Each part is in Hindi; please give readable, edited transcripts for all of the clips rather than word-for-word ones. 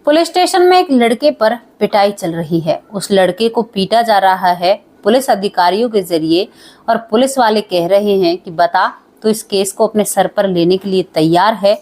पुलिस स्टेशन में एक लड़के पर पिटाई चल रही है। उस लड़के को पीटा जा रहा है पुलिस अधिकारियों के जरिए और पुलिस वाले कह रहे हैं कि बता तो इस केस को अपने सर पर लेने के लिए तैयार है।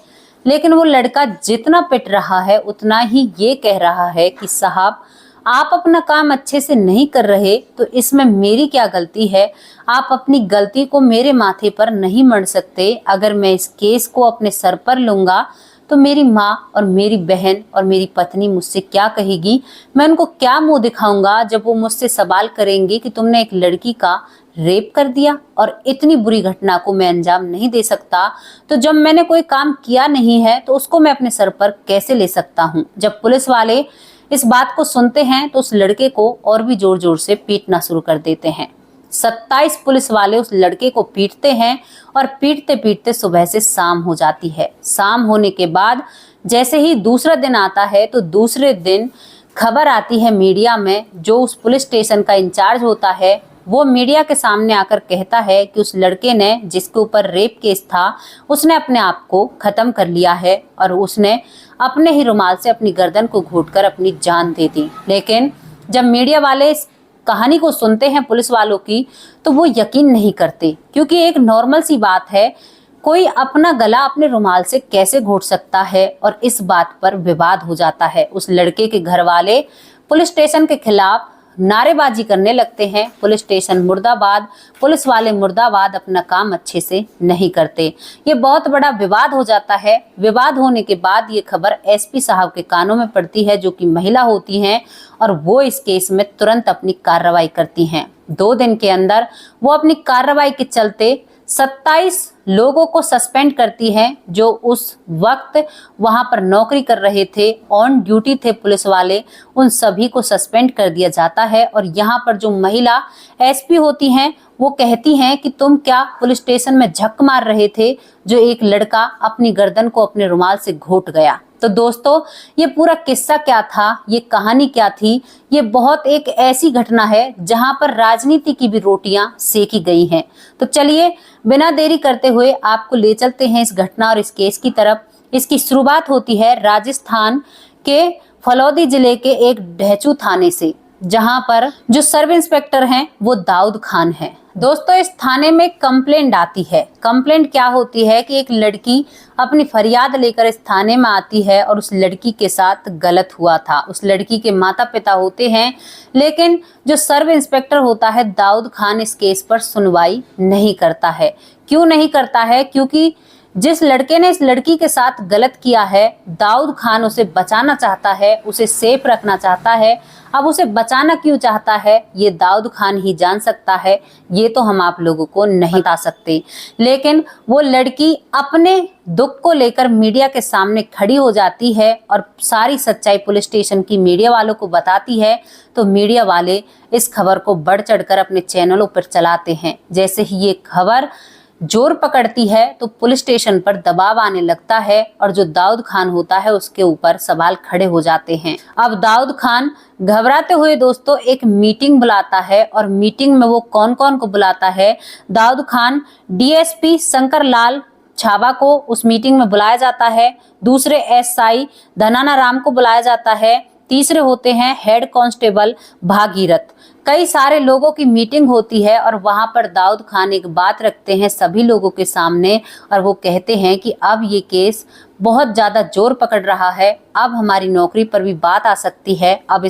लेकिन वो लड़का जितना पिट रहा है उतना ही ये कह रहा है कि साहब आप अपना काम अच्छे से नहीं कर रहे तो इसमें मेरी क्या गलती है। आप अपनी गलती को मेरे माथे पर नहीं मढ़ सकते। अगर मैं इस केस को अपने सर पर लूंगा तो मेरी माँ और मेरी बहन और मेरी पत्नी मुझसे क्या कहेगी। मैं उनको क्या मुंह दिखाऊंगा जब वो मुझसे सवाल करेंगे कि तुमने एक लड़की का रेप कर दिया। और इतनी बुरी घटना को मैं अंजाम नहीं दे सकता। तो जब मैंने कोई काम किया नहीं है तो उसको मैं अपने सर पर कैसे ले सकता हूँ। जब पुलिस वाले इस बात को सुनते हैं तो उस लड़के को और भी जोर जोर से पीटना शुरू कर देते हैं। 27 पुलिस वाले उस लड़के को पीटते हैं और पीटते पीटते सुबह से शाम हो जाती है। शाम होने के बाद जैसे ही दूसरा दिन आता है तो दूसरे दिन खबर आती है मीडिया में। जो उस पुलिस स्टेशन का इंचार्ज होता है वो मीडिया के सामने आकर कहता है कि उस लड़के ने जिसके ऊपर रेप केस था उसने अपने आप को खत्म कर लिया है और उसने अपने ही रुमाल से अपनी गर्दन को घोंटकर अपनी जान दे दी। लेकिन जब मीडिया वाले इस कहानी को सुनते हैं पुलिस वालों की तो वो यकीन नहीं करते, क्योंकि एक नॉर्मल सी बात है, कोई अपना गला अपने रुमाल से कैसे घोंट सकता है। और इस बात पर विवाद हो जाता है। उस लड़के के घर वाले पुलिस स्टेशन के खिलाफ नारेबाजी करने लगते हैं। पुलिस स्टेशन मुर्दाबाद, पुलिस वाले मुर्दाबाद, अपना काम अच्छे से नहीं करते। ये बहुत बड़ा विवाद हो जाता है। विवाद होने के बाद ये खबर एसपी साहब के कानों में पड़ती है, जो कि महिला होती हैं, और वो इस केस में तुरंत अपनी कार्रवाई करती हैं। 2 दिन के अंदर वो अपनी कार्रवाई के चलते 27 लोगों को सस्पेंड करती हैं जो उस वक्त वहां पर नौकरी कर रहे थे, ऑन ड्यूटी थे पुलिस वाले। उन सभी को सस्पेंड कर दिया जाता है। और यहाँ पर जो महिला एसपी होती हैं वो कहती हैं कि तुम क्या पुलिस स्टेशन में झक मार रहे थे जो एक लड़का अपनी गर्दन को अपने रुमाल से घोंट गया। तो दोस्तों ये पूरा किस्सा क्या था, ये कहानी क्या थी, ये बहुत एक ऐसी घटना है जहां पर राजनीति की भी रोटियां सेकी गई हैं। तो चलिए बिना देरी करते हुए आपको ले चलते हैं इस घटना और इस केस की तरफ। इसकी शुरुआत होती है राजस्थान के फलौदी जिले के एक ढेचू थाने से, जहां पर जो सब इंस्पेक्टर हैं वो दाऊद खान हैं। दोस्तों इस थाने में कंप्लेंट आती है। कंप्लेंट क्या होती है कि एक लड़की अपनी फरियाद लेकर इस थाने में आती है और उस लड़की के साथ गलत हुआ था। उस लड़की के माता पिता होते हैं, लेकिन जो सर्व इंस्पेक्टर होता है दाऊद खान इस केस पर सुनवाई नहीं करता है। क्यों नहीं करता है? क्योंकि जिस लड़के ने इस लड़की के साथ गलत किया है दाऊद खान उसे बचाना चाहता है, उसे सेफ रखना चाहता है। अब उसे बचाना क्यों चाहता है ये दाऊद खान ही जान सकता है, ये तो हम आप लोगों को नहीं बता सकते। लेकिन वो लड़की अपने दुख को लेकर मीडिया के सामने खड़ी हो जाती है और सारी सच्चाई पुलिस स्टेशन की मीडिया वालों को बताती है। तो मीडिया वाले इस खबर को बढ़ चढ़कर अपने चैनलों पर चलाते हैं। जैसे ही ये खबर जोर पकड़ती है तो पुलिस स्टेशन पर दबाव आने लगता है और जो दाऊद खान होता है उसके ऊपर सवाल खड़े हो जाते हैं। अब दाऊद खान घबराते हुए दोस्तों एक मीटिंग बुलाता है और मीटिंग में वो कौन कौन को बुलाता है। दाऊद खान डीएसपी शंकर लाल छाबा को उस मीटिंग में बुलाया जाता है। दूसरे एसआई धनाना राम को बुलाया जाता है। तीसरे होते हैं हेड कांस्टेबल भागीरथ। कई सारे लोगों की मीटिंग होती है और वहां पर दाऊद खान एक बात रखते हैं सभी लोगों के सामने और वो कहते हैं कि अब ये केस बहुत ज्यादा जोर पकड़ रहा है, अब हमारी नौकरी पर भी बात आ सकती है, अब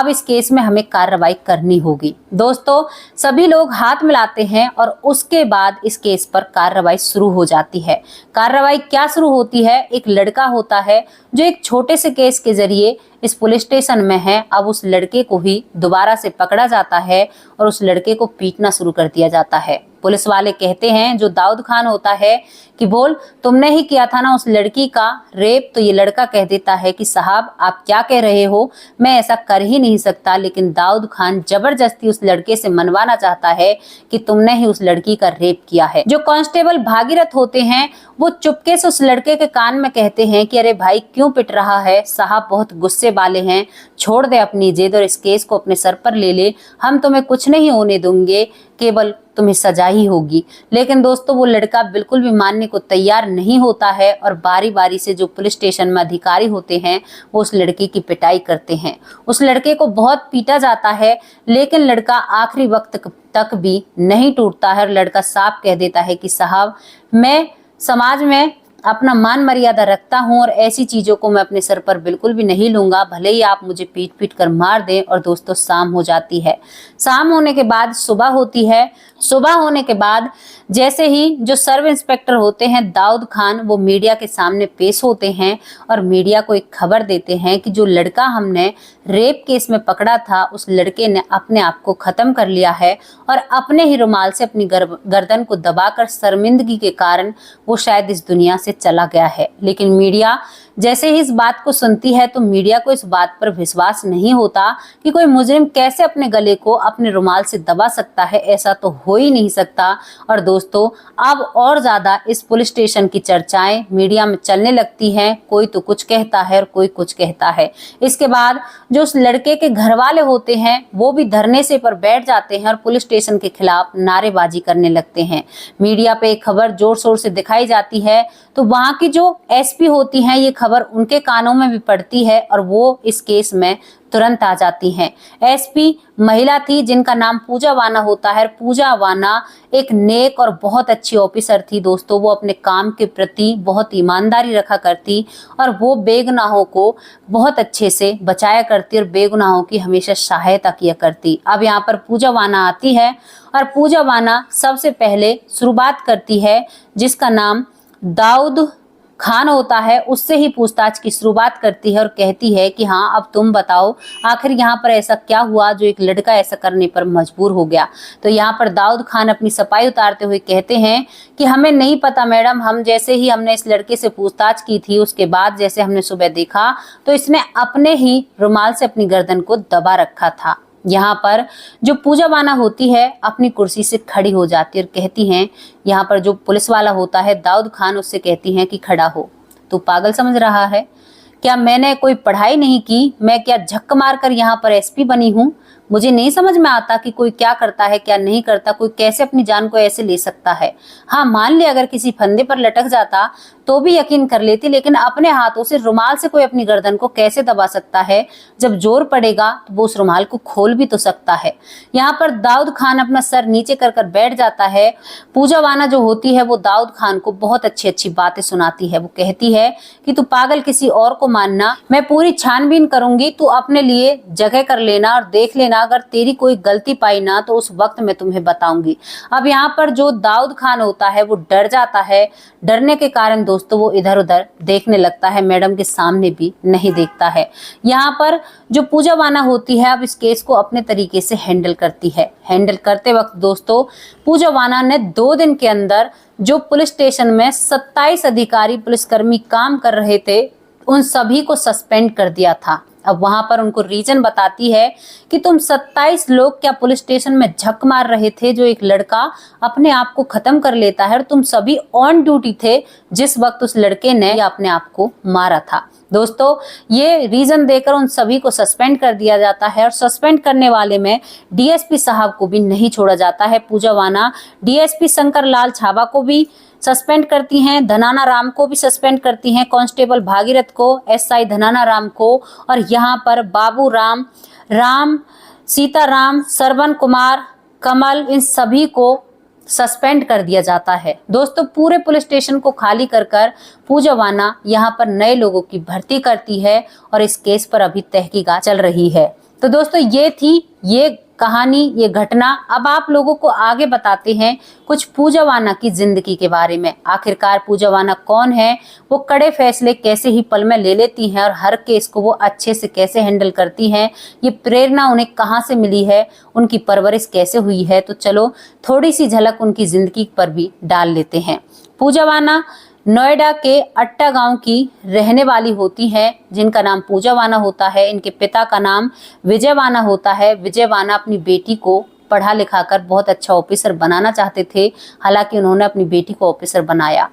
इस केस में हमें कार्रवाई करनी होगी। दोस्तों सभी लोग हाथ मिलाते हैं और उसके बाद इस केस पर कार्रवाई शुरू हो जाती है। कार्रवाई क्या शुरू होती है? एक लड़का होता है जो एक छोटे से केस के जरिए इस पुलिस स्टेशन में है। अब उस लड़के को ही दोबारा से पकड़ा जाता है और उस लड़के को पीटना शुरू कर दिया जाता है। पुलिस वाले कहते हैं जो दाऊद खान होता है कि बोल तुमने ही किया था ना उस लड़की का रेप। तो ये लड़का कह देता है कि साहब आप क्या कह रहे हो, मैं ऐसा कर ही नहीं सकता। लेकिन दाऊद खान जबरदस्ती उस लड़के से मनवाना चाहता है कि तुमने ही उस लड़की का रेप किया है। जो कांस्टेबल भागीरथ होते हैं वो चुपके से उस लड़के के कान में कहते हैं कि अरे भाई क्यों पिट रहा है, साहब बहुत गुस्से वाले हैं, छोड़ दे अपनी जिद और इस केस को अपने सर पर ले ले, हम तुम्हें कुछ नहीं होने देंगे। केवल तुम्हें सजा ही होगी। लेकिन दोस्तों वो लड़का बिल्कुल भी मानने को तैयार नहीं होता है और बारी बारी से जो पुलिस स्टेशन में अधिकारी होते हैं वो उस लड़के की पिटाई करते हैं। उस लड़के को बहुत पीटा जाता है, लेकिन लड़का आखिरी वक्त तक भी नहीं टूटता है और लड़का साफ कह देता है कि साहब, मैं समाज में अपना मान मर्यादा रखता हूं और ऐसी चीजों को मैं अपने सर पर बिल्कुल भी नहीं लूंगा, भले ही आप मुझे पीट पीट कर मार दें। और दोस्तों शाम हो जाती है। शाम होने के बाद सुबह होती है। सुबह होने के बाद जैसे ही जो सर्व इंस्पेक्टर होते हैं दाऊद खान, वो मीडिया के सामने पेश होते हैं और मीडिया को एक खबर देते हैं कि जो लड़का हमने रेप केस में पकड़ा था उस लड़के ने अपने आप को खत्म कर लिया है और अपने ही रुमाल से अपनी गर्दन को दबाकर शर्मिंदगी के कारण वो शायद इस दुनिया से चला गया है। लेकिन मीडिया जैसे ही इस बात को सुनती है तो मीडिया को इस बात पर विश्वास नहीं होता कि कोई मुजरिम कैसे अपने गले को अपने रुमाल से दबा सकता है, ऐसा तो हो ही नहीं सकता। और दोस्तों अब और ज्यादा इस पुलिस स्टेशन की चर्चाएं मीडिया में चलने लगती हैं। कोई तो कुछ कहता है और कोई कुछ कहता है। इसके बाद जो उस लड़के के घर वाले होते हैं वो भी धरने से पर बैठ जाते हैं और पुलिस स्टेशन के खिलाफ नारेबाजी करने लगते हैं। मीडिया पे एक खबर जोर शोर से दिखाई जाती है तो वहां की जो एसपी होती हैं ये खबर उनके कानों में भी पड़ती है और वो इस केस में तुरंत आ जाती हैं। एसपी महिला थी जिनका नाम पूजा वाना होता है। पूजा वाना एक नेक और बहुत अच्छी ऑफिसर थी दोस्तों। वो अपने काम के प्रति बहुत ईमानदारी रखा करती और वो बेगुनाहों को बहुत अच्छे से बचाया करती और बेगुनाहों की हमेशा सहायता किया करती। अब यहाँ पर पूजा वाना आती है और पूजा वाना सबसे पहले शुरुआत करती है जिसका नाम दाऊद खान होता है, उससे ही पूछताछ की शुरुआत करती है और कहती है कि हाँ अब तुम बताओ आखिर यहाँ पर ऐसा क्या हुआ जो एक लड़का ऐसा करने पर मजबूर हो गया। तो यहाँ पर दाऊद खान अपनी सफाई उतारते हुए कहते हैं कि हमें नहीं पता मैडम, हम जैसे ही हमने इस लड़के से पूछताछ की थी उसके बाद जैसे हमने सुबह देखा तो इसने अपने ही रुमाल से अपनी गर्दन को दबा रखा था। यहाँ पर जो पूजा वाना होती है अपनी कुर्सी से खड़ी हो जाती है और कहती हैं, यहाँ पर जो पुलिस वाला होता है दाऊद खान उससे कहती हैं कि खड़ा हो, तू पागल समझ रहा है क्या? मैंने कोई पढ़ाई नहीं की, मैं क्या झक मार कर यहाँ पर एसपी बनी हूँ? मुझे नहीं समझ में आता कि कोई क्या करता है क्या नहीं करता, कोई कैसे अपनी जान को ऐसे ले सकता है। हाँ मान ले अगर किसी फंदे पर लटक जाता तो भी यकीन कर लेती, लेकिन अपने हाथों से रुमाल से कोई अपनी गर्दन को कैसे दबा सकता है? जब जोर पड़ेगा तो वो उस रुमाल को खोल भी तो सकता है। यहाँ पर दाऊद खान अपना सर नीचे कर कर बैठ जाता है। पूजा वाना जो होती है वो दाऊद खान को बहुत अच्छी अच्छी बातें सुनाती है। वो कहती है कि तू पागल किसी और को मानना, मैं पूरी छानबीन करूंगी, तू अपने लिए जगह कर लेना और देख लेना, अगर तेरी कोई गलती पाई ना तो उस वक्त मैं तुम्हें बताऊंगी। अब यहाँ पर जो दाऊद खान होता है वो डर जाता है। डरने के कारण दोस्तों वो इधर उधर देखने लगता है, मैडम के सामने भी नहीं देखता है। यहाँ पर जो पूजा वाना होती है अब इस केस को अपने तरीके से हैंडल करती है। हैंडल करते वक्त दोस्तों पूजा वाना ने 2 दिन के अंदर जो पुलिस स्टेशन में 27 अधिकारी पुलिसकर्मी काम कर रहे थे उन सभी को सस्पेंड कर दिया था। अब वहां पर उनको रीजन बताती है कि तुम 27 लोग क्या पुलिस स्टेशन में झक मार रहे थे जो एक लड़का अपने आप को खत्म कर लेता है और तुम सभी ऑन ड्यूटी थे जिस वक्त उस लड़के ने अपने आप को मारा था। दोस्तों ये रीजन देकर उन सभी को सस्पेंड कर दिया जाता है और सस्पेंड करने वाले में डीएसपी साहब को भी नहीं छोड़ा जाता है। पूजा वाना डीएसपी शंकर लाल छाबा को भी सस्पेंड करती हैं, धनाना राम को भी सस्पेंड करती हैं, कांस्टेबल भागीरथ को, एसआई धनाना राम को, और यहाँ पर बाबू राम, सीताराम, सरवन कुमार, कमल, इन सभी को सस्पेंड कर दिया जाता है। दोस्तों पूरे पुलिस स्टेशन को खाली कर कर पूजा वाना यहाँ पर नए लोगों की भर्ती करती है और इस केस पर अभी तहकीकात चल रही है। तो दोस्तों ये थी ये कहानी, ये घटना। अब आप लोगों को आगे बताते हैं कुछ पूजा वाना की जिंदगी के बारे में। आखिरकार पूजा वाना कौन है, वो कड़े फैसले कैसे ही पल में ले लेती हैं और हर केस को वो अच्छे से कैसे हैंडल करती हैं, ये प्रेरणा उन्हें कहाँ से मिली है, उनकी परवरिश कैसे हुई है। तो चलो थोड़ी सी झलक उनकी जिंदगी पर भी डाल लेते हैं। पूजा वाना नोएडा के अट्टा गांव की रहने वाली होती हैं जिनका नाम पूजा वाना होता है। इनके पिता का नाम विजय वाना होता है। विजय वाना अपनी बेटी को पढ़ा लिखा कर बहुत अच्छा ऑफिसर बनाना चाहते थे, हालांकि उन्होंने अपनी बेटी को ऑफिसर बनाया।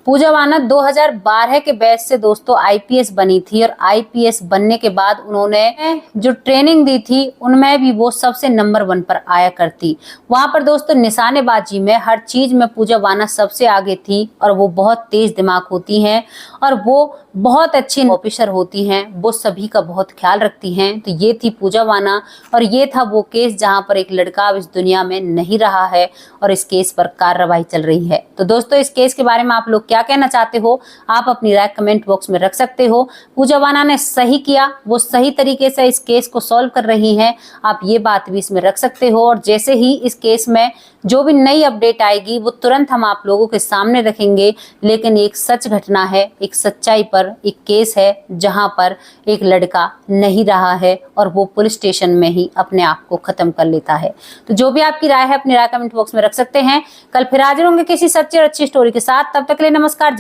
पूजा वाना 2012 के बैच से दोस्तों आईपीएस बनी थी और आईपीएस बनने के बाद उन्होंने जो ट्रेनिंग दी थी उनमें भी वो सबसे नंबर 1 पर आया करती। वहां पर दोस्तों निशानेबाजी में हर चीज में पूजा वाना सबसे आगे थी और वो बहुत तेज दिमाग होती हैं और वो बहुत अच्छी ऑफिसर होती हैं, वो सभी का बहुत ख्याल रखती हैं। तो ये थी पूजा वाना और ये था वो केस जहां पर एक लड़का अब इस दुनिया में नहीं रहा है और इस केस पर कार्रवाई चल रही है। तो दोस्तों इस केस के बारे में आप लोग क्या कहना चाहते हो, आप अपनी राय कमेंट बॉक्स में रख सकते हो। पूजा वाना ने सही किया, वो सही तरीके से इस केस को सॉल्व कर रही हैं, आप ये बात भी इसमें रख सकते हो। और जैसे ही इस केस में जो भी नई अपडेट आएगी वो तुरंत हम आप लोगों के सामने रखेंगे। लेकिन एक सच घटना है, एक सच्चाई पर एक केस है जहां पर एक लड़का नहीं रहा है और वो पुलिस स्टेशन में ही अपने आप को खत्म कर लेता है। तो जो भी आपकी राय है अपनी राय कमेंट बॉक्स में रख सकते हैं। कल फिर हाजिर होंगे किसी सच्ची और अच्छी स्टोरी के साथ, तब तक के लिए नमस्कार, जय।